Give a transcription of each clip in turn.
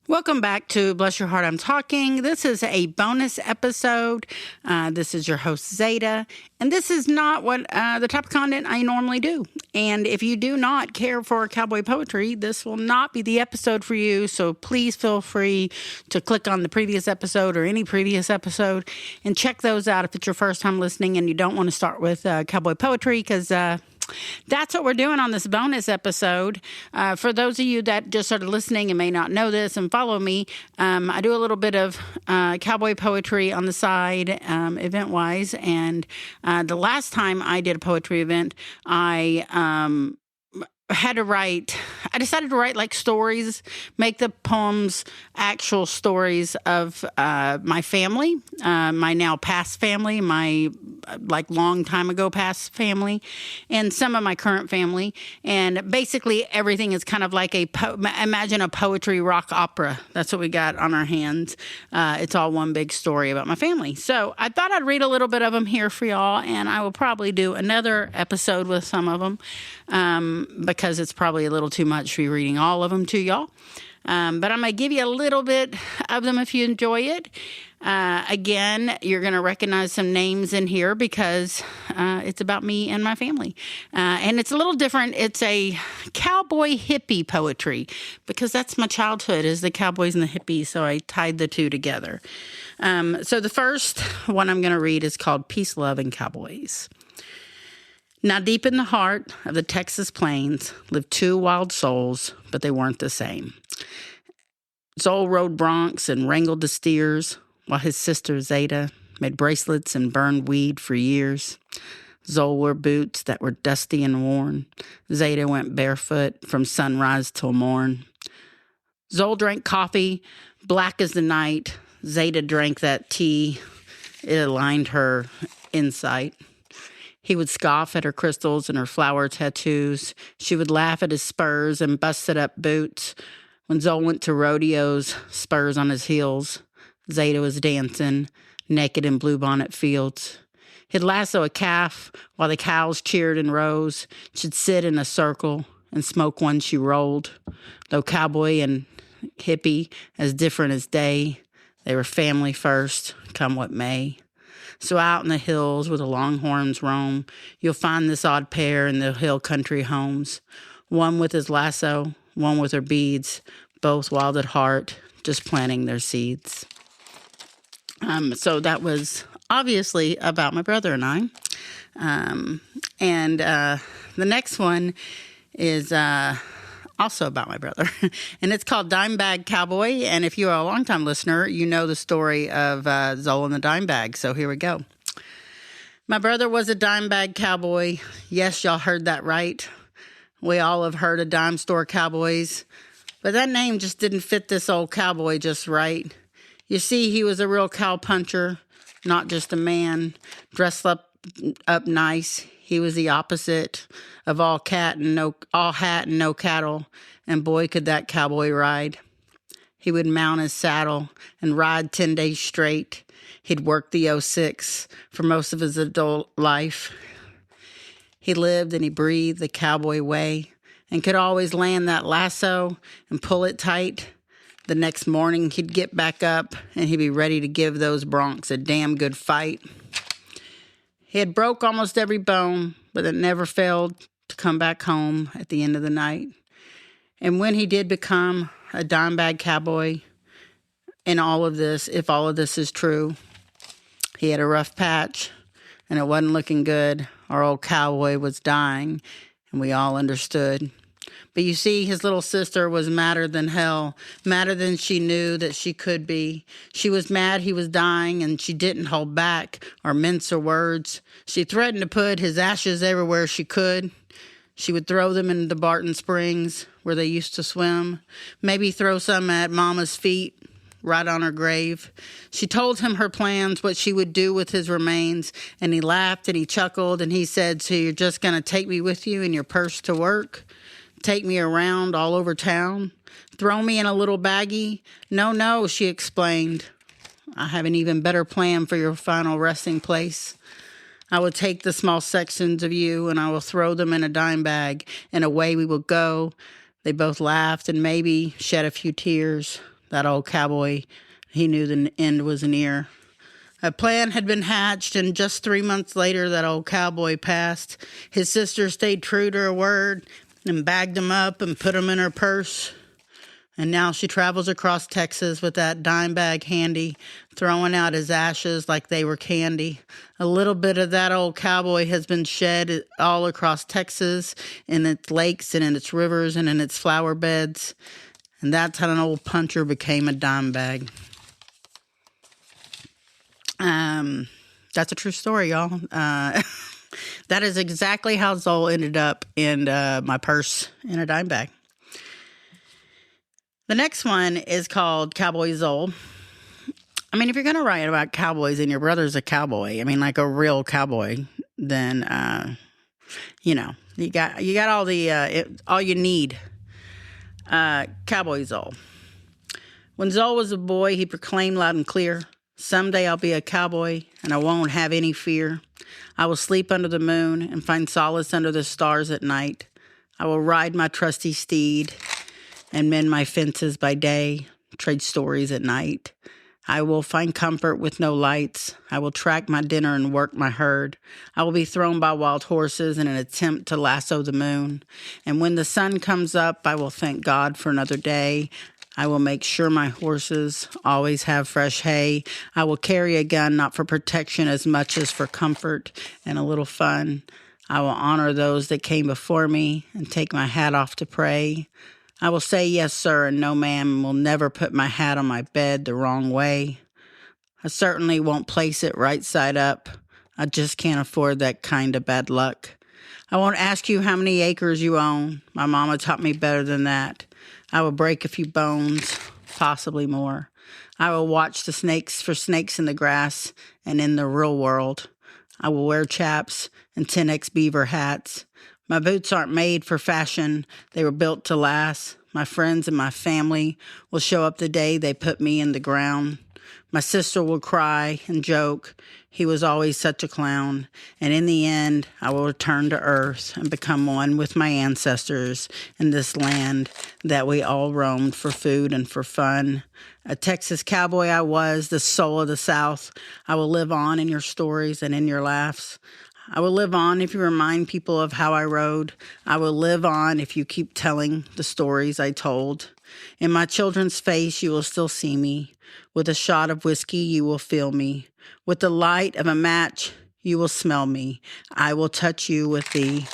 Welcome back to Bless Your Heart, I'm Talking. This is a bonus episode. This is your host, Zeta, and this is not what the type of content I normally do. And if you do not care for cowboy poetry, this will not be the episode for you. So please feel free to click on the previous episode or any previous episode and check those out if it's your first time listening and you don't want to start with cowboy poetry, because that's what we're doing on this bonus episode. For those of you that just started listening and may not know this and follow me, I do a little bit of cowboy poetry on the side, event-wise. And the last time I did a poetry event, I decided to write like stories, make the poems actual stories of my family, my now past family, my like long time ago past family, and some of my current family. And basically everything is kind of like imagine a poetry rock opera. That's what we got on our hands. It's all one big story about my family. So I thought I'd read a little bit of them here for y'all, and I will probably do another episode with some of them because it's probably a little too much for you reading all of them to y'all. But I'm going to give you a little bit of them if you enjoy it. Again, you're going to recognize some names in here because it's about me and my family. And it's a little different. It's a cowboy hippie poetry because that's my childhood, is the cowboys and the hippies. So I tied the two together. So the first one I'm going to read is called Peace, Love, and Cowboys. Now deep in the heart of the Texas plains lived two wild souls, but they weren't the same. Zoll rode broncs and wrangled the steers, while his sister Zeta made bracelets and burned weed for years. Zoll wore boots that were dusty and worn. Zeta went barefoot from sunrise till morn. Zoll drank coffee, black as the night. Zeta drank that tea. It aligned her insight. He would scoff at her crystals and her flower tattoos. She would laugh at his spurs and busted up boots. When Zoll went to rodeos, spurs on his heels, Zeta was dancing, naked in bluebonnet fields. He'd lasso a calf while the cows cheered and rose. She'd sit in a circle and smoke one she rolled. Though cowboy and hippie, as different as day, they were family first, come what may. So out in the hills where the longhorns roam, you'll find this odd pair in the hill country homes. One with his lasso, one with her beads, both wild at heart, just planting their seeds. So that was obviously about my brother and I. The next one is also about my brother, and it's called Dime Bag Cowboy. And if you are a longtime listener, you know the story of Zoll and the dime bag. So here we go. My brother was a dime bag cowboy. Yes, y'all heard that right. We all have heard of dime store cowboys, but that name just didn't fit this old cowboy just right. You see, he was a real cow puncher, not just a man, dressed up nice. He was the opposite of all hat and no cattle, and boy, could that cowboy ride. He would mount his saddle and ride 10 days straight. He'd work the 06 for most of his adult life. He lived and he breathed the cowboy way and could always land that lasso and pull it tight. The next morning, he'd get back up and he'd be ready to give those broncs a damn good fight. He had broke almost every bone, but it never failed to come back home at the end of the night. And when he did become a dime bag cowboy, in all of this, if all of this is true, he had a rough patch, and it wasn't looking good. Our old cowboy was dying, and we all understood. But you see, his little sister was madder than hell, madder than she knew that she could be. She was mad he was dying, and she didn't hold back or mince her words. She threatened to put his ashes everywhere she could. She would throw them into the Barton Springs, where they used to swim. Maybe throw some at Mama's feet, right on her grave. She told him her plans, what she would do with his remains, and he laughed and he chuckled, and he said, "So you're just going to take me with you in your purse to work? Take me around all over town? Throw me in a little baggie?" No, she explained. "I have an even better plan for your final resting place. I will take the small sections of you and I will throw them in a dime bag, and away we will go." They both laughed and maybe shed a few tears. That old cowboy, he knew the end was near. A plan had been hatched, and just 3 months later, that old cowboy passed. His sister stayed true to her word and bagged him up and put him in her purse. And now she travels across Texas with that dime bag handy, throwing out his ashes like they were candy. A little bit of that old cowboy has been shed all across Texas, in its lakes and in its rivers and in its flower beds. And that's how an old puncher became a dime bag. That's a true story, y'all. That is exactly how Zoll ended up in my purse in a dime bag. The next one is called Cowboy Zoll. I mean, if you're going to write about cowboys and your brother's a cowboy, I mean, like a real cowboy, then, you got all all you need. Cowboy Zoll. When Zoll was a boy, he proclaimed loud and clear, "Someday I'll be a cowboy and I won't have any fear. I will sleep under the moon and find solace under the stars at night. I will ride my trusty steed and mend my fences by day, trade stories at night. I will find comfort with no lights. I will track my dinner and work my herd. I will be thrown by wild horses in an attempt to lasso the moon. And when the sun comes up, I will thank God for another day. I will make sure my horses always have fresh hay. I will carry a gun not for protection as much as for comfort and a little fun. I will honor those that came before me and take my hat off to pray. I will say yes, sir, and no, ma'am, and will never put my hat on my bed the wrong way. I certainly won't place it right side up. I just can't afford that kind of bad luck. I won't ask you how many acres you own. My mama taught me better than that. I will break a few bones, possibly more. I will watch the snakes for snakes in the grass and in the real world. I will wear chaps and 10X beaver hats. My boots aren't made for fashion. They were built to last. My friends and my family will show up the day they put me in the ground. My sister will cry and joke. He was always such a clown. And in the end, I will return to earth and become one with my ancestors in this land that we all roamed for food and for fun. A Texas cowboy I was, the soul of the South. I will live on in your stories and in your laughs. I will live on if you remind people of how I rode. I will live on if you keep telling the stories I told. In my children's face, you will still see me. With a shot of whiskey, you will feel me. With the light of a match, you will smell me. I will touch you with the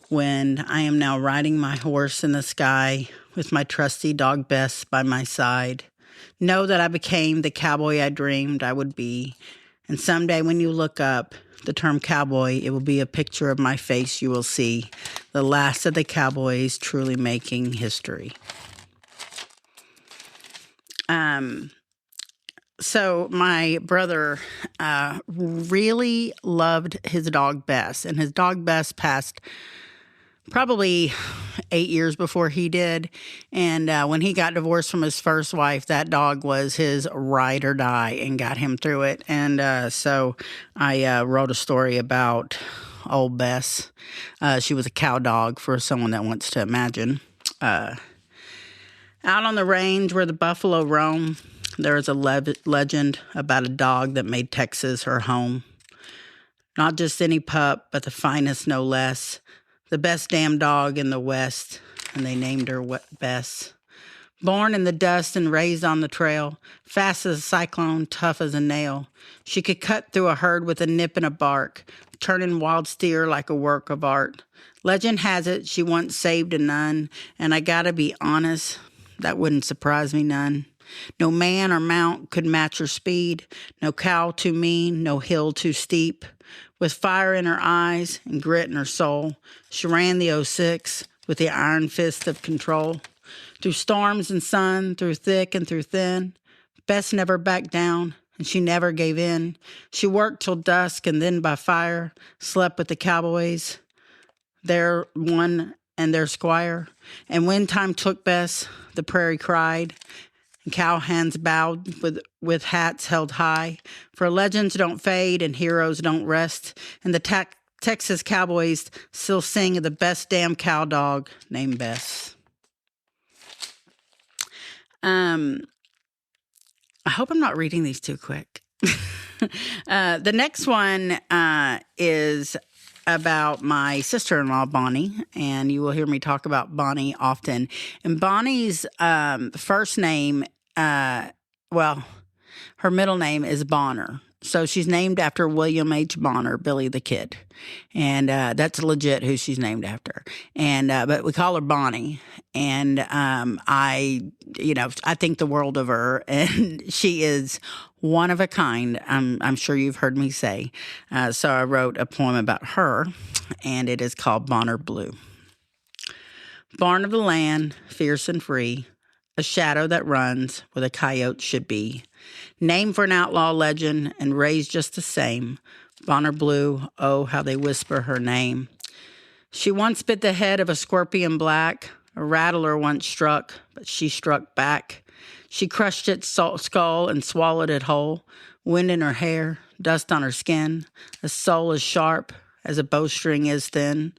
wind. I am now riding my horse in the sky with my trusty dog Bess by my side. Know that I became the cowboy I dreamed I would be. And someday when you look up, the term cowboy, it will be a picture of my face you will see. The last of the cowboys truly making history. So my brother really loved his dog Bess, and his dog Bess passed probably 8 years before he did. And when he got divorced from his first wife, that dog was his ride or die and got him through it. And so I wrote a story about old Bess. She was a cow dog for someone that wants to imagine. Out on the range where the buffalo roam, there is a legend about a dog that made Texas her home. Not just any pup, but the finest no less. The best damn dog in the West, and they named her Bess. Born in the dust and raised on the trail, fast as a cyclone, tough as a nail. She could cut through a herd with a nip and a bark, turning wild steer like a work of art. Legend has it she once saved a nun, and I gotta be honest, that wouldn't surprise me none. No man or mount could match her speed, no cow too mean, no hill too steep. With fire in her eyes and grit in her soul, she ran the '06 with the iron fist of control. Through storms and sun, through thick and through thin, Bess never backed down, and she never gave in. She worked till dusk and then by fire, slept with the cowboys, their one and their squire. And when time took Bess, the prairie cried, and cowhands bowed with hats held high. For legends don't fade and heroes don't rest, and the Texas cowboys still sing of the best damn cow dog named Bess. I hope I'm not reading these too quick. The next one is about my sister-in-law, Bonnie, and you will hear me talk about Bonnie often. And Bonnie's first name, her middle name is Bonner. So she's named after William H. Bonner, Billy the Kid. And that's legit who she's named after. And but we call her Bonnie. And I think the world of her. And she is one of a kind, I'm sure you've heard me say. So I wrote a poem about her, and it is called Bonner Blue. Born of the land, fierce and free, a shadow that runs where the coyote should be. Named for an outlaw legend and raised just the same. Bonner Blue, oh, how they whisper her name. She once bit the head of a scorpion black. A rattler once struck, but she struck back. She crushed its skull and swallowed it whole. Wind in her hair, dust on her skin. A soul as sharp as a bowstring is thin.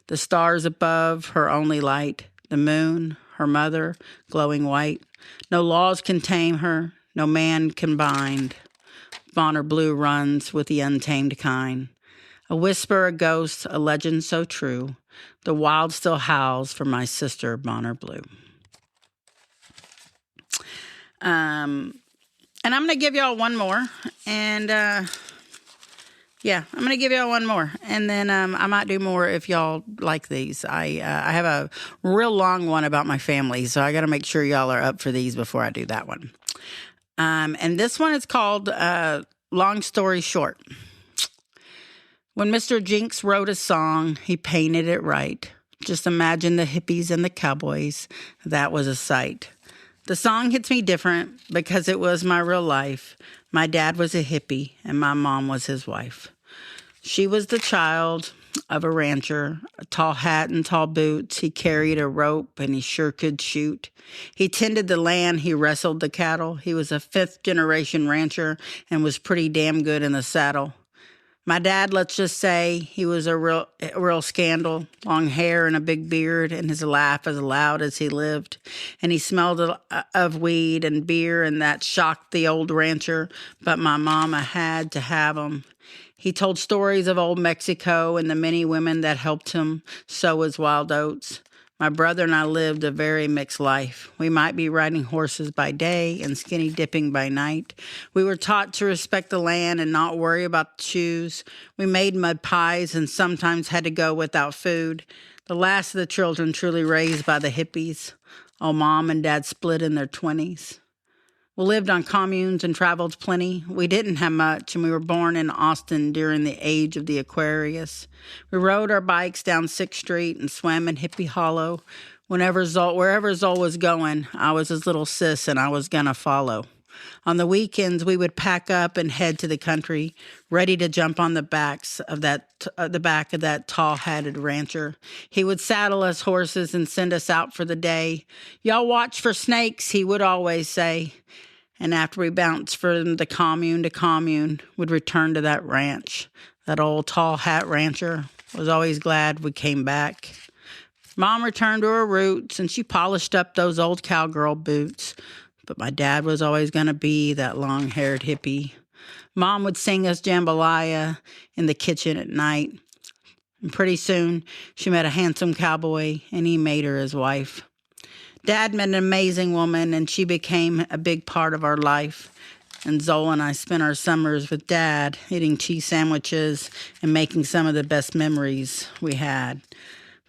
The stars above, her only light. The moon, her mother, glowing white. No laws can tame her, no man can bind. Bonner Blue runs with the untamed kind. A whisper, a ghost, a legend so true. The wild still howls for my sister, Bonner Blue. And I'm going to give y'all one more. And, I'm going to give y'all one more. And then I might do more if y'all like these. I have a real long one about my family, so I got to make sure y'all are up for these before I do that one. And this one is called Long Story Short. When Mr. Jinx wrote a song, he painted it right. Just imagine the hippies and the cowboys. That was a sight. The song hits me different because it was my real life. My dad was a hippie and my mom was his wife. She was the child of a rancher, a tall hat and tall boots. He carried a rope and he sure could shoot. He tended the land, he wrestled the cattle. He was a fifth-generation rancher and was pretty damn good in the saddle. My dad, let's just say, he was a real scandal, long hair and a big beard, and his laugh as loud as he lived. And he smelled of weed and beer, and that shocked the old rancher, but my mama had to have him. He told stories of old Mexico and the many women that helped him sow his wild oats. My brother and I lived a very mixed life. We might be riding horses by day and skinny dipping by night. We were taught to respect the land and not worry about the shoes. We made mud pies and sometimes had to go without food. The last of the children truly raised by the hippies. Oh, Mom and Dad split in their 20s. We lived on communes and traveled plenty. We didn't have much, and we were born in Austin during the age of the Aquarius. We rode our bikes down 6th Street and swam in Hippie Hollow. Wherever Zol was going, I was his little sis, and I was gonna follow. On the weekends, we would pack up and head to the country, ready to jump on the back of that tall-hatted rancher. He would saddle us horses and send us out for the day. Y'all watch for snakes, he would always say. And after we bounced from the commune to commune, would return to that ranch. That old tall hat rancher was always glad we came back. Mom returned to her roots, and she polished up those old cowgirl boots. But my dad was always going to be that long-haired hippie. Mom would sing us jambalaya in the kitchen at night. And pretty soon, she met a handsome cowboy, and he made her his wife. Dad met an amazing woman, and she became a big part of our life. And Zola and I spent our summers with Dad, eating cheese sandwiches and making some of the best memories we had.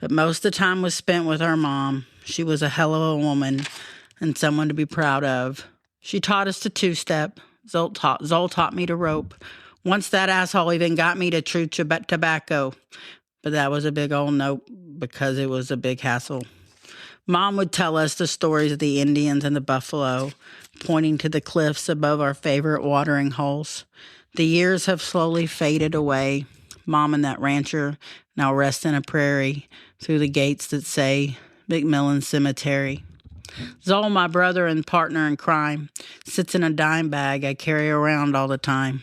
But most of the time was spent with our mom. She was a hell of a woman and someone to be proud of. She taught us to two-step. Zol taught me to rope. Once that asshole even got me to chew tobacco. But that was a big old nope because it was a big hassle. Mom would tell us the stories of the Indians and the buffalo, pointing to the cliffs above our favorite watering holes. The years have slowly faded away. Mom and that rancher now rest in a prairie through the gates that say McMillan Cemetery. Zol, my brother and partner in crime, sits in a dime bag I carry around all the time.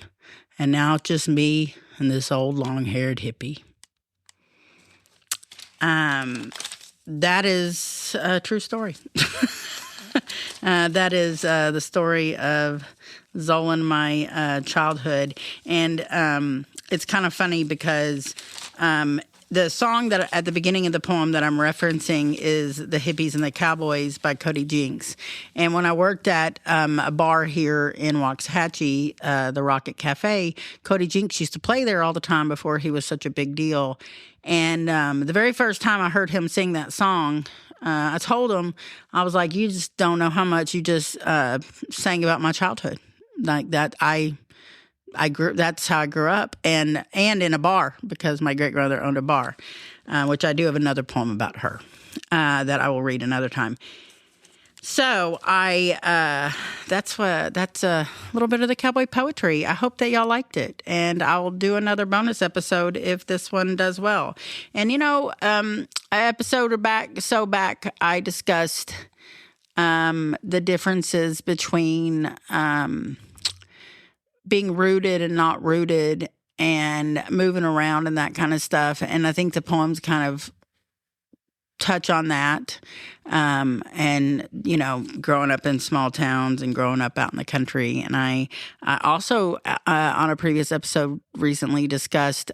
And now it's just me and this old long-haired hippie. That is a true story. That is the story of Zolan, my childhood. And it's kind of funny because the song that at the beginning of the poem that I'm referencing is The Hippies and the Cowboys by Cody Jinks. And when I worked at a bar here in Waxahachie, the Rocket Cafe, Cody Jinks used to play there all the time before he was such a big deal. And the very first time I heard him sing that song, I told him, I was like, you just don't know how much you just sang about my childhood. Like that, that's how I grew up, and in a bar, because my great grandmother owned a bar, which I do have another poem about her that I will read another time. So that's a little bit of the cowboy poetry. I hope that y'all liked it, and I will do another bonus episode if this one does well. And an episode back, I discussed the differences between being rooted and not rooted and moving around and that kind of stuff. And I think the poems kind of touch on that. And, growing up in small towns and growing up out in the country. And I also, on a previous episode recently discussed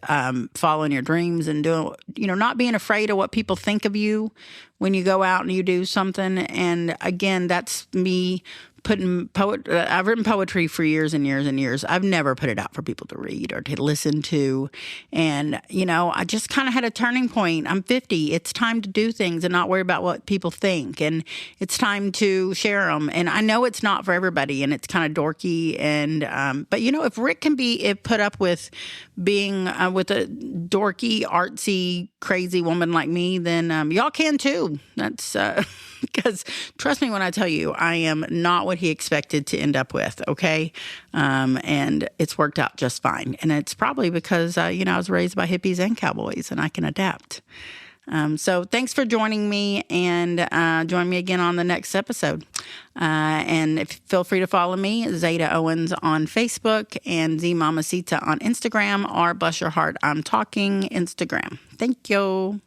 following your dreams and doing, not being afraid of what people think of you when you go out and you do something. And again, that's me I've written poetry for years and years and years. I've never put it out for people to read or to listen to. And, I just kind of had a turning point. I'm 50. It's time to do things and not worry about what people think. And it's time to share them. And I know it's not for everybody and it's kind of dorky. And, but if Rick can put up with being with a dorky, artsy, crazy woman like me, then y'all can too. That's because trust me when I tell you, I am not what he expected to end up with, okay? And it's worked out just fine. And it's probably because, I was raised by hippies and cowboys, and I can adapt. So thanks for joining me, and join me again on the next episode. And feel free to follow me, Zeta Owens, on Facebook, and Z Mamacita on Instagram, or Bless Your Heart, I'm Talking Instagram. Thank you.